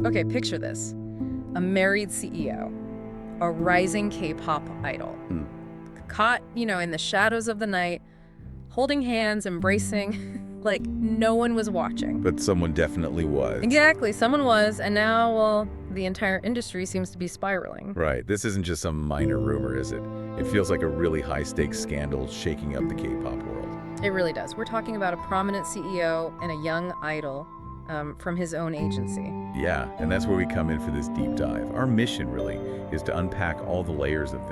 Okay, picture this. A married CEO, a rising K-pop idol, Hmm. caught, in the shadows of the night, holding hands, embracing, like no one was watching. But someone definitely was. Exactly, someone was, and now, well, the entire industry seems to be spiraling. Right. This isn't just some minor rumor, is it? It feels like a really high-stakes scandal shaking up the K-pop world. It really does. We're talking about a prominent CEO and a young idol from his own agency. Yeah, and that's where we come in for this deep dive. Our mission, really, is to unpack all the layers of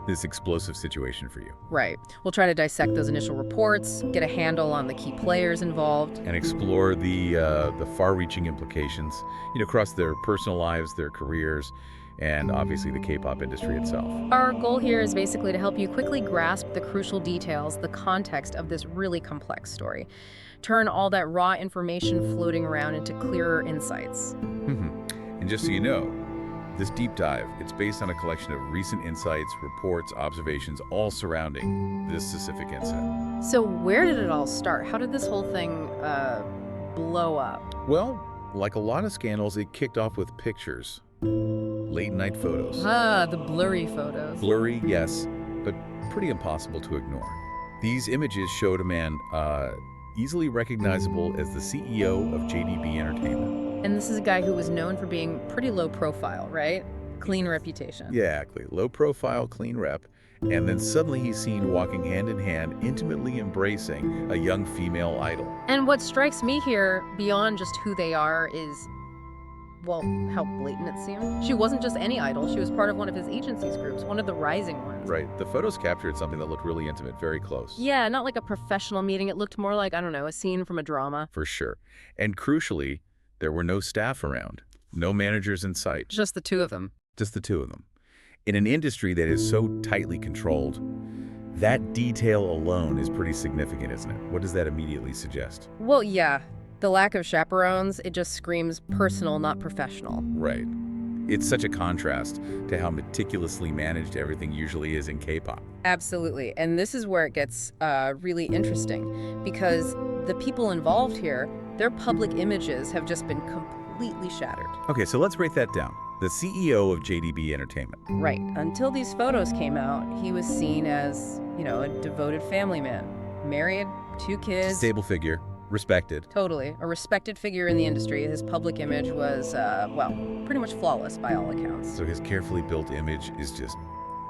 this explosive situation for you. Right. We'll try to dissect those initial reports, get a handle on the key players involved. And explore the far-reaching implications, across their personal lives, their careers, and obviously the K-pop industry itself. Our goal here is basically to help you quickly grasp the crucial details, the context of this really complex story. Turn all that raw information floating around into clearer insights. And just so you know, this deep dive, it's based on a collection of recent insights, reports, observations, all surrounding this specific incident. So where did it all start? How did this whole thing blow up? Well, like a lot of scandals, it kicked off with pictures. Late-night photos. The blurry photos. Blurry, yes, but pretty impossible to ignore. These images showed a man easily recognizable as the CEO of JDB Entertainment. And this is a guy who was known for being pretty low profile, right? Clean reputation. Yeah, exactly. Low profile, clean rep. And then suddenly he's seen walking hand in hand, intimately embracing a young female idol. And what strikes me here, beyond just who they are, is, well, how blatant it seemed. She wasn't just any idol. She was part of one of his agency's groups, one of the rising ones. Right. The photos captured something that looked really intimate, very close. Yeah, not like a professional meeting. It looked more like, I don't know, a scene from a drama. For sure. And crucially, there were no staff around, no managers in sight. Just the two of them. Just the two of them. In an industry that is so tightly controlled, that detail alone is pretty significant, isn't it? What does that immediately suggest? Well, yeah. The lack of chaperones, it just screams personal, not professional. Right. It's such a contrast to how meticulously managed everything usually is in K-pop. Absolutely. And this is where it gets really interesting, because the people involved here, their public images have just been completely shattered. Okay, so let's break that down. The CEO of JDB Entertainment. Right. Until these photos came out, he was seen as, a devoted family man. Married, 2 kids. Stable figure, respected. Totally. A respected figure in the industry. His public image was, pretty much flawless by all accounts. So his carefully built image is just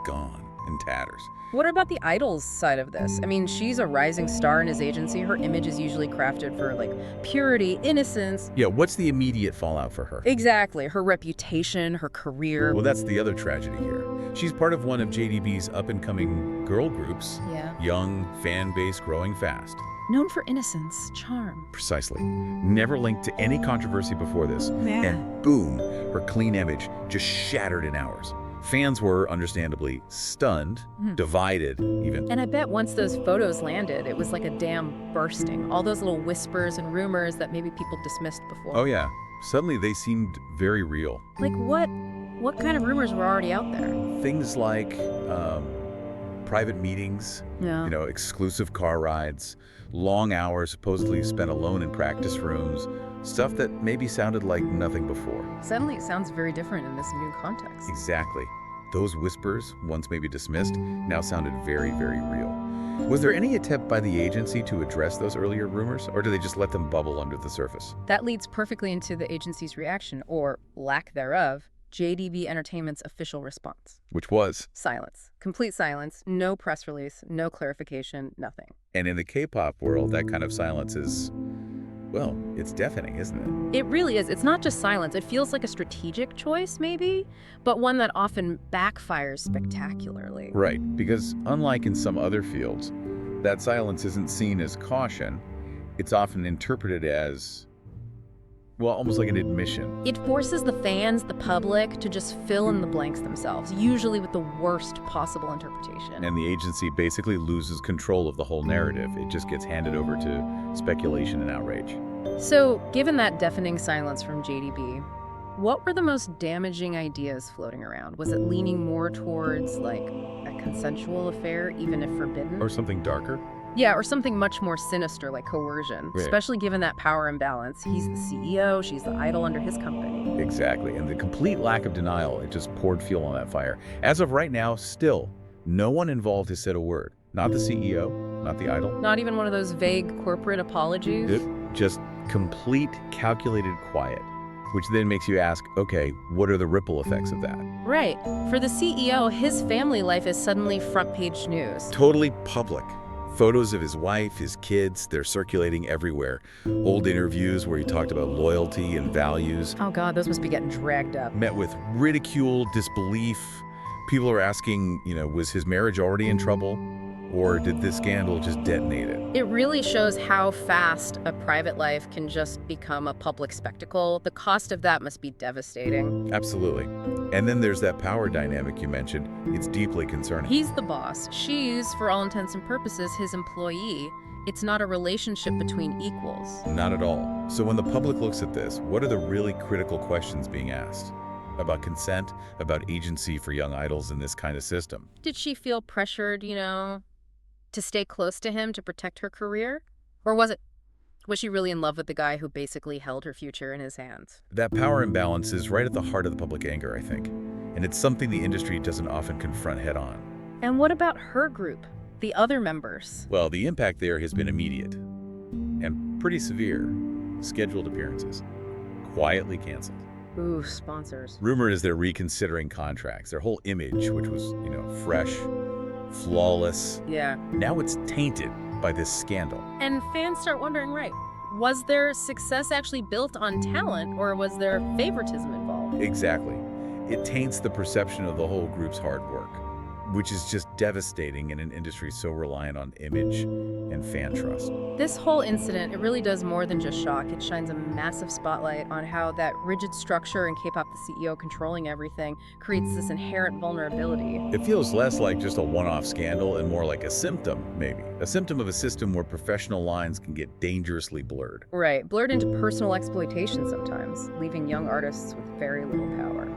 gone in tatters. What about the idol's side of this? I mean, she's a rising star in his agency. Her image is usually crafted for, purity, innocence. Yeah, what's the immediate fallout for her? Exactly. Her reputation, her career. Well, that's the other tragedy here. She's part of one of JDB's up-and-coming girl groups. Yeah. Young, fan base growing fast. Known for innocence, charm. Precisely. Never linked to any controversy before this. Yeah. And boom, her clean image just shattered in hours. Fans were, understandably, stunned, divided, even. And I bet once those photos landed, it was like a dam bursting. All those little whispers and rumors that maybe people dismissed before. Oh, yeah. Suddenly, they seemed very real. Like what kind of rumors were already out there? Things like private meetings, Yeah. exclusive car rides, long hours supposedly spent alone in practice rooms, stuff that maybe sounded like nothing before. Suddenly it sounds very different in this new context. Exactly. Those whispers, once maybe dismissed, now sounded very, very real. Was there any attempt by the agency to address those earlier rumors, or did they just let them bubble under the surface? That leads perfectly into the agency's reaction, or lack thereof, JDB Entertainment's official response. Which was? Silence. Complete silence. No press release, no clarification, nothing. And in the K-pop world, that kind of silence is, well, it's deafening, isn't it? It really is. It's not just silence. It feels like a strategic choice, maybe, but one that often backfires spectacularly. Right, because unlike in some other fields, that silence isn't seen as caution. It's often interpreted as, well, almost like an admission. It forces the fans, the public, to just fill in the blanks themselves, usually with the worst possible interpretation. And the agency basically loses control of the whole narrative. It just gets handed over to speculation and outrage. So, given that deafening silence from JDB, what were the most damaging ideas floating around? Was it leaning more towards, a consensual affair, even if forbidden? Or something darker? Yeah, or something much more sinister like coercion, Right. especially given that power imbalance. He's the CEO, she's the idol under his company. Exactly. And the complete lack of denial, it just poured fuel on that fire. As of right now, still, no one involved has said a word. Not the CEO, not the idol. Not even one of those vague corporate apologies? Just complete calculated quiet, which then makes you ask, okay, what are the ripple effects of that? Right. For the CEO, his family life is suddenly front page news. Totally public. Photos of his wife, his kids, they're circulating everywhere. Old interviews where he talked about loyalty and values, Oh God, those must be getting dragged up. met with ridicule, disbelief. People are asking, was his marriage already in trouble? Or did this scandal just detonate it? It really shows how fast a private life can just become a public spectacle. The cost of that must be devastating. Absolutely. And then there's that power dynamic you mentioned. It's deeply concerning. He's the boss. She's, for all intents and purposes, his employee. It's not a relationship between equals. Not at all. So when the public looks at this, what are the really critical questions being asked? About consent, about agency for young idols in this kind of system. Did she feel pressured, to stay close to him to protect her career? Or was she really in love with the guy who basically held her future in his hands? That power imbalance is right at the heart of the public anger, I think. And it's something the industry doesn't often confront head on. And what about her group, the other members? Well, the impact there has been immediate and pretty severe. Scheduled appearances, quietly canceled. Ooh, sponsors. Rumor is they're reconsidering contracts. Their whole image, which was, fresh, flawless, Yeah. now it's tainted by this scandal. And fans start wondering, right, was their success actually built on talent, or was there favoritism involved? Exactly. It taints the perception of the whole group's hard work, which is just devastating in an industry so reliant on image and fan trust. This whole incident, it really does more than just shock. It shines a massive spotlight on how that rigid structure and Kpop, the CEO, controlling everything, creates this inherent vulnerability. It feels less like just a one-off scandal and more like a symptom, maybe. A symptom of a system where professional lines can get dangerously blurred. Right, blurred into personal exploitation sometimes, leaving young artists with very little power.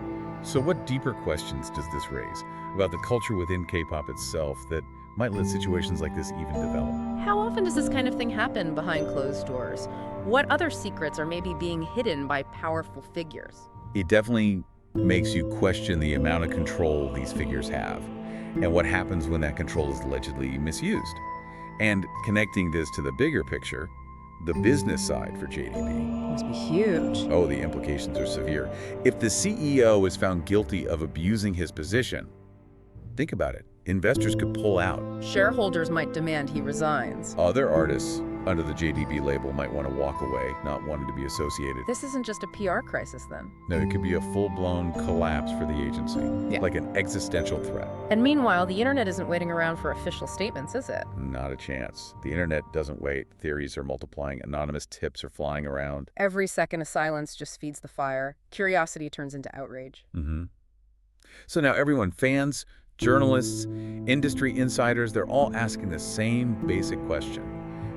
So what deeper questions does this raise about the culture within K-pop itself that might let situations like this even develop? How often does this kind of thing happen behind closed doors? What other secrets are maybe being hidden by powerful figures? It definitely makes you question the amount of control these figures have and what happens when that control is allegedly misused. And connecting this to the bigger picture, the business side for JDB. Must be huge. Oh, the implications are severe. If the CEO is found guilty of abusing his position, think about it. Investors could pull out. Shareholders might demand he resigns. Other artists under the JDB label might want to walk away, not wanting to be associated. This isn't just a PR crisis then. No, it could be a full-blown collapse for the agency, like an existential threat. And meanwhile, the internet isn't waiting around for official statements, is it? Not a chance. The internet doesn't wait. Theories are multiplying. Anonymous tips are flying around. Every second of silence just feeds the fire. Curiosity turns into outrage. So now everyone, fans, journalists, industry insiders, they're all asking the same basic question.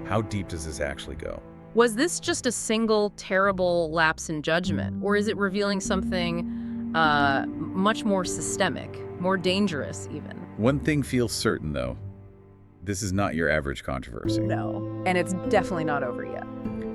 How deep does this actually go? Was this just a single terrible lapse in judgment, or is it revealing something much more systemic, more dangerous even? One thing feels certain, though. This is not your average controversy. No, and it's definitely not over yet.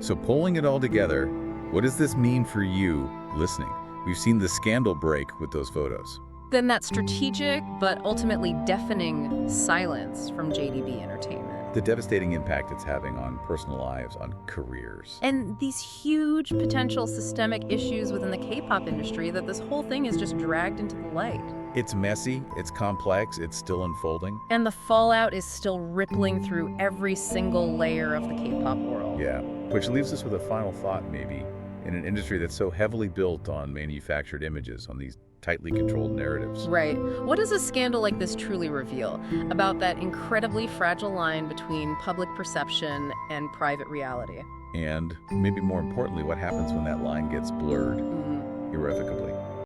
So pulling it all together, what does this mean for you listening? We've seen the scandal break with those photos. Then that strategic but ultimately deafening silence from JDB Entertainment. The devastating impact it's having on personal lives, on careers. And these huge potential systemic issues within the K-pop industry that this whole thing is just dragged into the light. It's messy, it's complex, it's still unfolding. And the fallout is still rippling through every single layer of the K-pop world. Yeah, which leaves us with a final thought, maybe, in an industry that's so heavily built on manufactured images, on these tightly controlled narratives. Right. What does a scandal like this truly reveal about that incredibly fragile line between public perception and private reality? And maybe more importantly, what happens when that line gets blurred irrevocably?